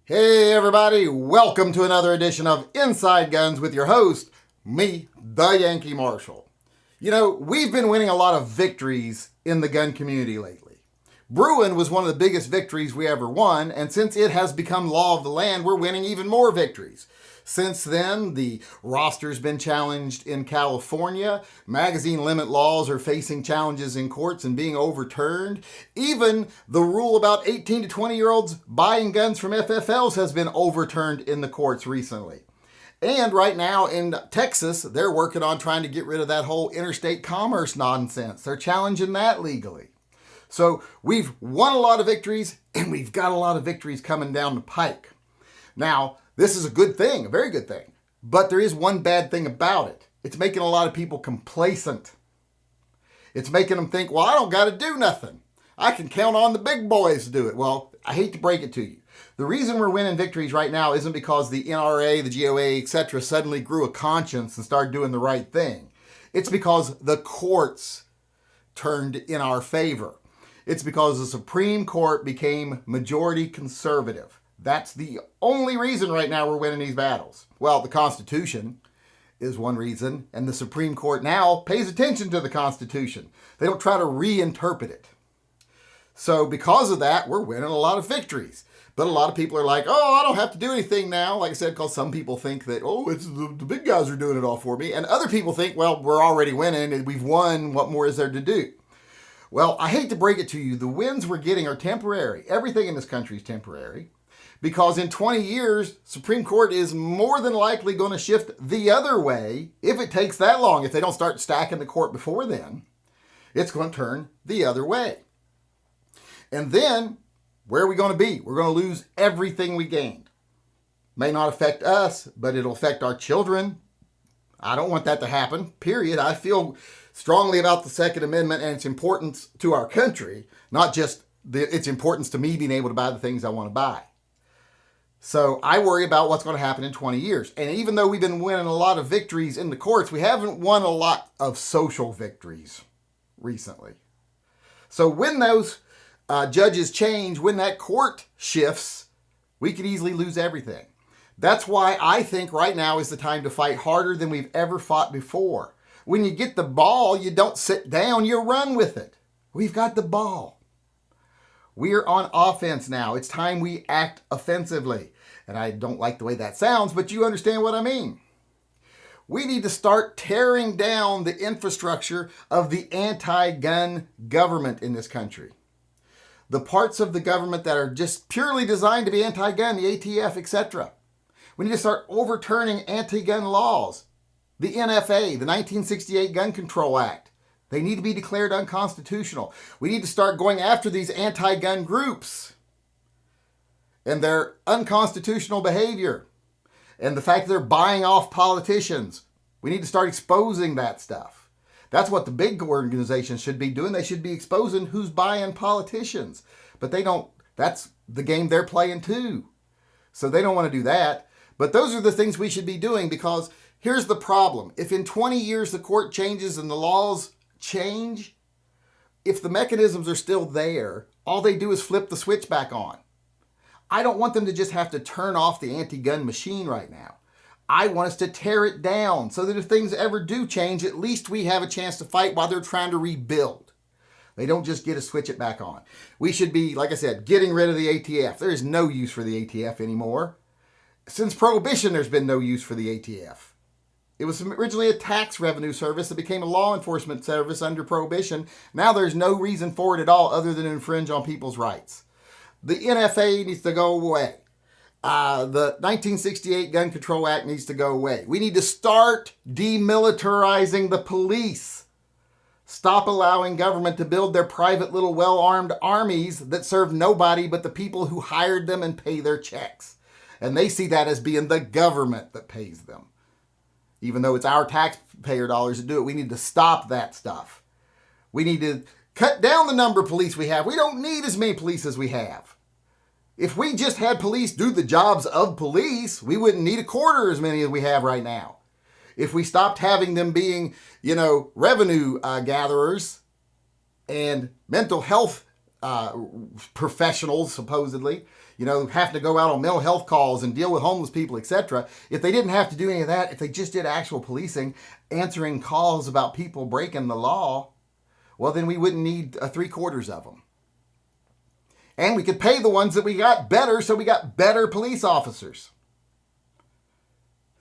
Hey everybody, welcome to another edition of Inside Guns with your host, me, the Yankee Marshal. You know, we've been winning a lot of victories in the gun community lately. Bruin was one of the biggest victories we ever won, and since it has become law of the land, we're winning even more victories. Since then, the roster's been challenged in California. Magazine limit laws are facing challenges in courts and being overturned. Even the rule about 18 to 20-year-olds buying guns from FFLs has been overturned in the courts recently. And right now in Texas, they're working on trying to get rid of that whole interstate commerce nonsense. They're challenging that legally. So we've won a lot of victories, and we've got a lot of victories coming down the pike. Now, this is a good thing, a very good thing. But there is one bad thing about it. It's making a lot of people complacent. It's making them think, well, I don't got to do nothing. I can count on the big boys to do it. Well, I hate to break it to you. The reason we're winning victories right now isn't because the NRA, the GOA, etc. suddenly grew a conscience and started doing the right thing. It's because the courts turned in our favor. It's because the Supreme Court became majority conservative. That's the only reason right now we're winning these battles. Well, the Constitution is one reason, and the Supreme Court now pays attention to the Constitution. They don't try to reinterpret it. So because of that, we're winning a lot of victories. But a lot of people are like, oh, I don't have to do anything now. Like I said, because some people think that, oh, it's the big guys are doing it all for me. And other people think, well, we're already winning and we've won. What more is there to do? Well, I hate to break it to you. The wins we're getting are temporary. Everything in this country is temporary. Because in 20 years, Supreme Court is more than likely going to shift the other way if it takes that long. If they don't start stacking the court before then, it's going to turn the other way. And then, where are we going to be? We're going to lose everything we gained. May not affect us, but it'll affect our children. I don't want that to happen, period. I feel strongly about the Second Amendment and its importance to our country, not just its importance to me being able to buy the things I want to buy. So I worry about what's going to happen in 20 years. And even though we've been winning a lot of victories in the courts, we haven't won a lot of social victories recently. So when those judges change, when that court shifts, we could easily lose everything. That's why I think right now is the time to fight harder than we've ever fought before. When you get the ball, you don't sit down, you run with it. We've got the ball. We're on offense now. It's time we act offensively. And I don't like the way that sounds, but you understand what I mean. We need to start tearing down the infrastructure of the anti-gun government in this country. The parts of the government that are just purely designed to be anti-gun, the ATF, etc. We need to start overturning anti-gun laws. The NFA, the 1968 Gun Control Act. They need to be declared unconstitutional. We need to start going after these anti-gun groups and their unconstitutional behavior and the fact that they're buying off politicians. We need to start exposing that stuff. That's what the big organizations should be doing. They should be exposing who's buying politicians. But they don't. That's the game they're playing too. So they don't want to do that. But those are the things we should be doing, because here's the problem. If in 20 years the court changes and the laws change, if the mechanisms are still there, all they do is flip the switch back on. I don't want them to just have to turn off the anti-gun machine right now. I want us to tear it down so that if things ever do change, at least we have a chance to fight while they're trying to rebuild. They don't just get to switch it back on. We should be, like I said, getting rid of the ATF. There is no use for the ATF anymore. Since Prohibition, there's been no use for the ATF. It was originally a tax revenue service that became a law enforcement service under Prohibition. Now there's no reason for it at all other than to infringe on people's rights. The NFA needs to go away. The 1968 Gun Control Act needs to go away. We need to start demilitarizing the police. Stop allowing government to build their private little well-armed armies that serve nobody but the people who hired them and pay their checks. And they see that as being the government that pays them. Even though it's our taxpayer dollars to do it, we need to stop that stuff. We need to cut down the number of police we have. We don't need as many police as we have. If we just had police do the jobs of police, we wouldn't need a quarter as many as we have right now. If we stopped having them being, revenue gatherers and mental health professionals, supposedly, have to go out on mental health calls and deal with homeless people, etc. If they didn't have to do any of that, if they just did actual policing, answering calls about people breaking the law, well, then we wouldn't need 3/4 of them. And we could pay the ones that we got better, so we got better police officers.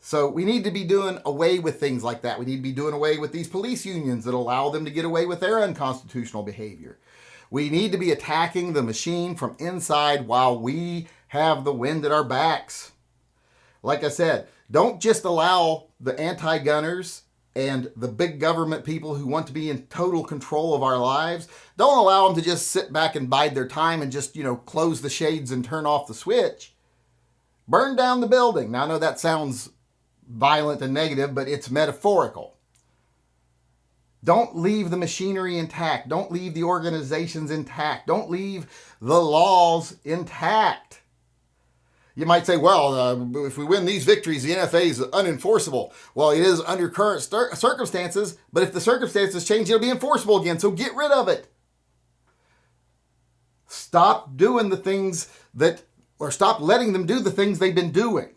So we need to be doing away with things like that. We need to be doing away with these police unions that allow them to get away with their unconstitutional behavior. We need to be attacking the machine from inside while we have the wind at our backs. Like I said, don't just allow the anti-gunners and the big government people who want to be in total control of our lives, don't allow them to just sit back and bide their time and just, close the shades and turn off the switch. Burn down the building. Now, I know that sounds violent and negative, but it's metaphorical. Don't leave the machinery intact. Don't leave the organizations intact. Don't leave the laws intact. You might say, well, if we win these victories, the NFA is unenforceable. Well, it is under current circumstances, but if the circumstances change, it'll be enforceable again, so get rid of it. Stop doing the things or stop letting them do the things they've been doing.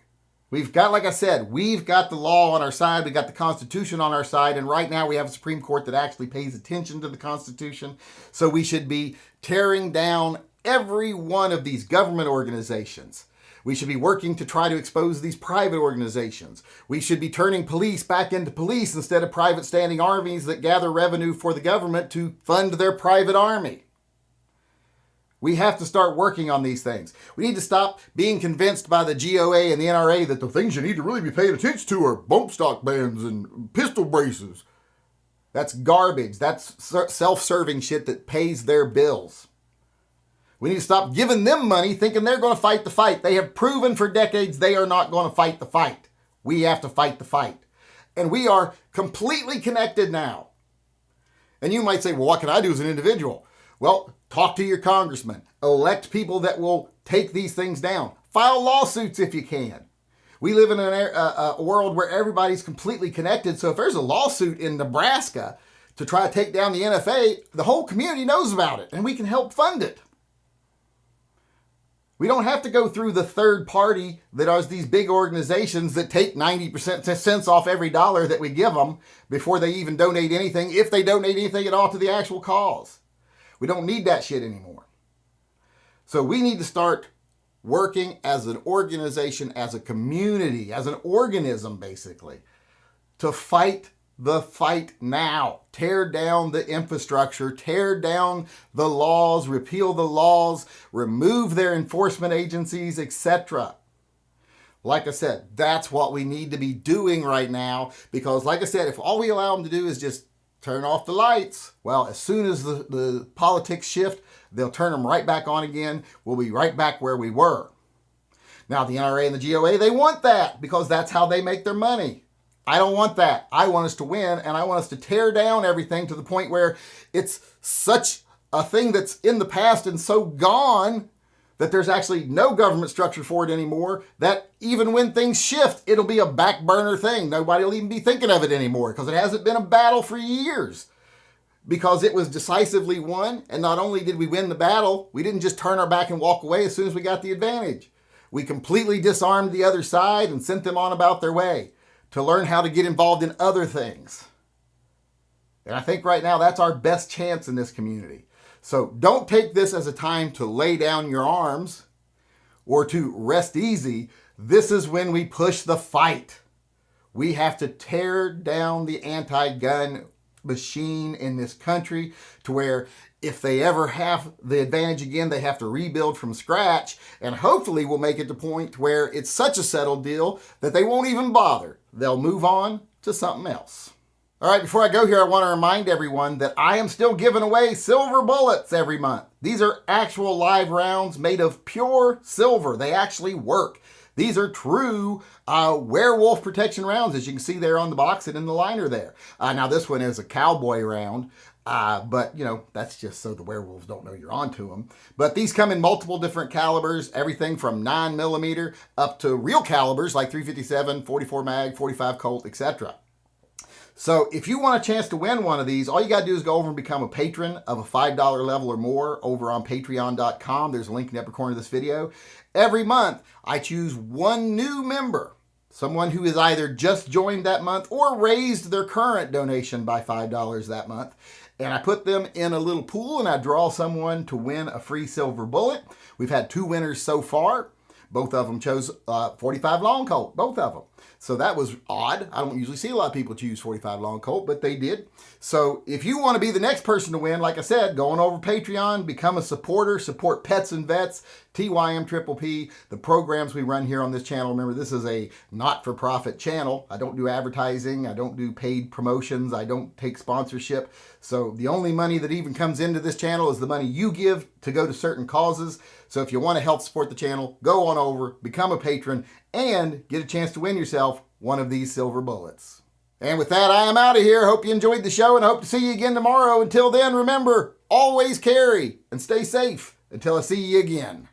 We've got, like I said, we've got the law on our side, we've got the Constitution on our side, and right now we have a Supreme Court that actually pays attention to the Constitution. So we should be tearing down every one of these government organizations. We should be working to try to expose these private organizations. We should be turning police back into police instead of private standing armies that gather revenue for the government to fund their private army. We have to start working on these things. We need to stop being convinced by the GOA and the NRA that the things you need to really be paying attention to are bump stock bands and pistol braces. That's garbage. That's self-serving shit that pays their bills. We need to stop giving them money thinking they're going to fight the fight. They have proven for decades they are not going to fight the fight. We have to fight the fight. And we are completely connected now. And you might say, well, what can I do as an individual? Well, talk to your congressman. Elect people that will take these things down. File lawsuits if you can. We live in a world where everybody's completely connected. So if there's a lawsuit in Nebraska to try to take down the NFA, the whole community knows about it and we can help fund it. We don't have to go through the third party that are these big organizations that take 90% cents off every dollar that we give them before they even donate anything, if they donate anything at all to the actual cause. We don't need that shit anymore. So we need to start working as an organization, as a community, as an organism, basically, to fight the fight now. Tear down the infrastructure, tear down the laws, repeal the laws, remove their enforcement agencies, etc. Like I said, that's what we need to be doing right now, because like I said, if all we allow them to do is just turn off the lights, well, as soon as the politics shift, they'll turn them right back on again. We'll be right back where we were. Now, the NRA and the GOA, they want that because that's how they make their money. I don't want that. I want us to win, and I want us to tear down everything to the point where it's such a thing that's in the past and so gone that there's actually no government structure for it anymore, that even when things shift, it'll be a back burner thing. Nobody will even be thinking of it anymore because it hasn't been a battle for years. Because it was decisively won, and not only did we win the battle, we didn't just turn our back and walk away as soon as we got the advantage. We completely disarmed the other side and sent them on about their way to learn how to get involved in other things. And I think right now that's our best chance in this community. So don't take this as a time to lay down your arms or to rest easy. This is when we push the fight. We have to tear down the anti-gun machine in this country to where if they ever have the advantage again, they have to rebuild from scratch, and hopefully we'll make it to point where it's such a settled deal that they won't even bother. They'll move on to something else. All right, before I go here, I want to remind everyone that I am still giving away silver bullets every month. These are actual live rounds made of pure silver. They actually work. These are true werewolf protection rounds, as you can see there on the box and in the liner there. Now, this one is a cowboy round, but, that's just so the werewolves don't know you're onto them. But these come in multiple different calibers, everything from 9mm up to real calibers like .357, 44 mag, 45 Colt, etc. So if you want a chance to win one of these, all you got to do is go over and become a patron of a $5 level or more over on patreon.com. There's a link in the upper corner of this video. Every month, I choose one new member, someone who has either just joined that month or raised their current donation by $5 that month. And I put them in a little pool and I draw someone to win a free silver bullet. We've had 2 winners so far. Both of them chose 45 long Colt, both of them. So that was odd. I don't usually see a lot of people choose 45 long Colt, but they did. So if you want to be the next person to win, like I said, go on over Patreon, become a supporter, support Pets and Vets, TYM-PPP, the programs we run here on this channel. Remember, this is a not-for-profit channel. I don't do advertising. I don't do paid promotions. I don't take sponsorship. So the only money that even comes into this channel is the money you give to go to certain causes. So if you want to help support the channel, go on over, become a patron, and get a chance to win yourself one of these silver bullets. And with that, I am out of here. Hope you enjoyed the show and I hope to see you again tomorrow. Until then, remember, always carry and stay safe until I see you again.